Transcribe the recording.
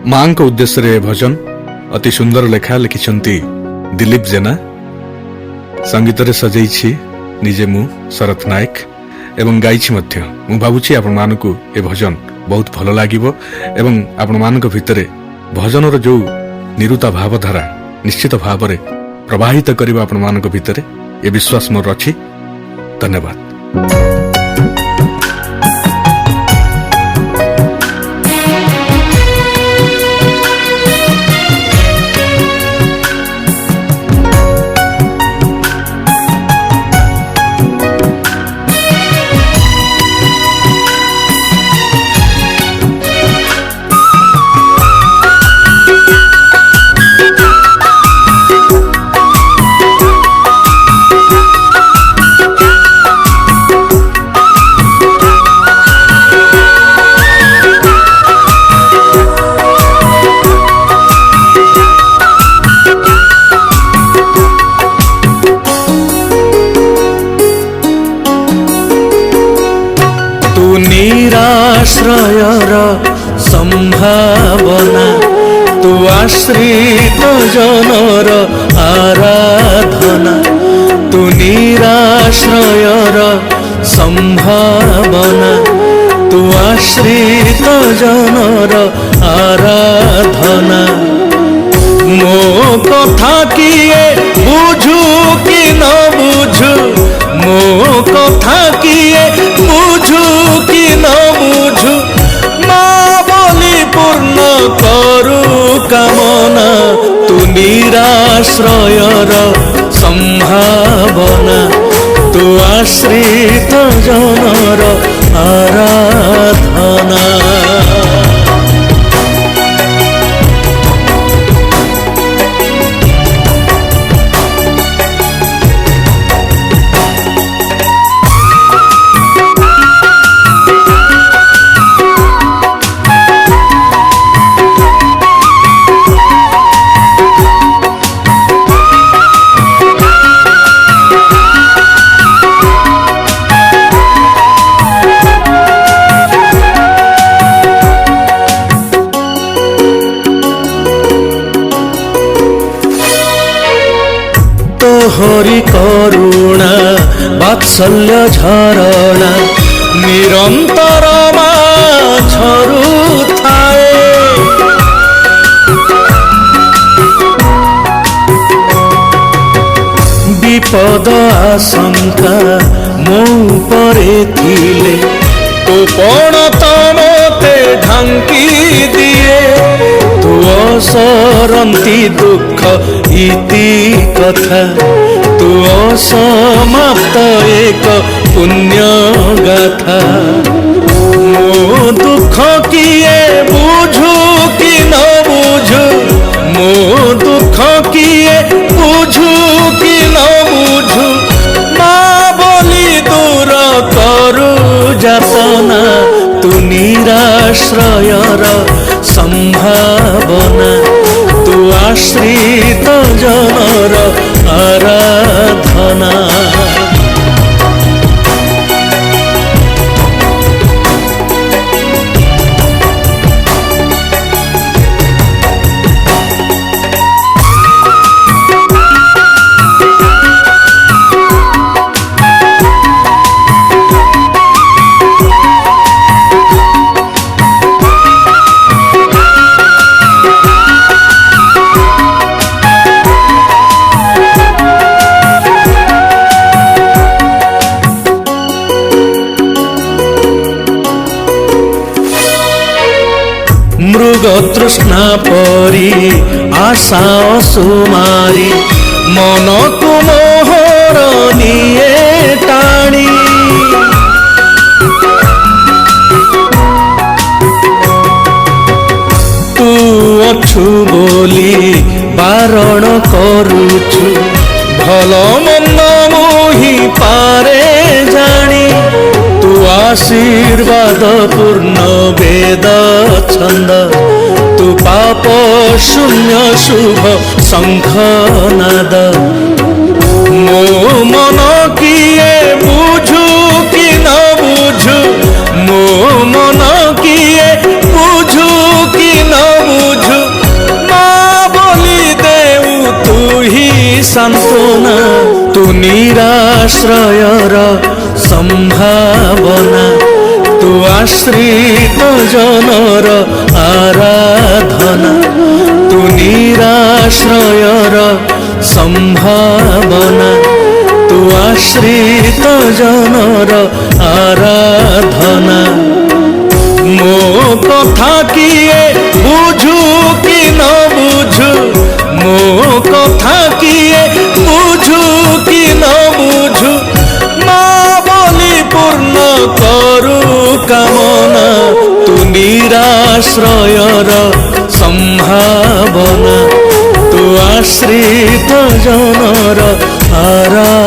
माँ को उद्देश्य रे भजन अति सुंदर लेखा लिखिछंती दिलीप जेना। संगीत रे सजैछि निजे मु शरत नायक एवं गाइछि मध्य। मु भाबुछि आपण मानकु ए भजन बहुत भल लागिबो एवं आपण मानक भितरे भजनर जो निरुता भावधारा निश्चित भाव रे प्रवाहित करिबा आपण मानक भितरे ए विश्वास मोर अछि। धन्यवाद। निराश्रयर संभावना तू आश्रित जनर आराधना। तू निराश्रयर संभावना तू आश्रित जनर आराधना। मो कथा किए बुझू कि न बुझू, मो कथा किए बुझू कि न बुझू, माँ बोली पूर्ण करू कामना। तू निराश्रयर संभावना तू आश्रित जनर आराधना। हरि करुणा वात्सल्य झरणा निरंतर झरू थाए। विपद आशंका मो परे थिले तो पण तमते ढांकी दिए। तू असरंती दुख इति कथा तू असमाप्त एक पुण्य गाथा। मो दुख किए बुझू कि न बुझू, मो दुख किए बुझू कि न बुझू, माँ बोली दूर करू जातना। तू निराश्रयर संभावना तू आश्रित जनर आराधना। मृग तृष्णा परी आशा सुमारी मन को मोहर निये टाणी। तू अछु बोली बारण करुछु भल मंद मोहि पारे जानी। तू आशीर्वाद पूर्ण वेद छंद तू पाप शून्य शुभ शंखनाद। मो मन किए बुझू कि न बुझू, मो मन किए बुझू कि न बुझू, ସାନ୍ତ୍ୱନା ତୁ ନିରାଶ୍ରୟର ସମ୍ଭାବନା ତୁ ଆଶ୍ରିତ ଜନର ଆରାଧନା ତୁ ନିରାଶ୍ରୟର ସମ୍ଭାବନା ତୁ ଆଶ୍ରିତ ଜନର ଆରାଧନା ମୋ କଥା କିଏ ବୁଝୁ କି ନ ବୁଝୁ ମୋ କଥା କିଏ ବୁଝୁ କି ନ ବୁଝୁ ମା ବୋଲି ପୂର୍ଣ୍ଣ କରୁ କାମନା ତୁ ନିରାଶ୍ରୟର ସମ୍ଭାବନା ତୁ ଆଶ୍ରିତ ଜନର ଆରାଧନା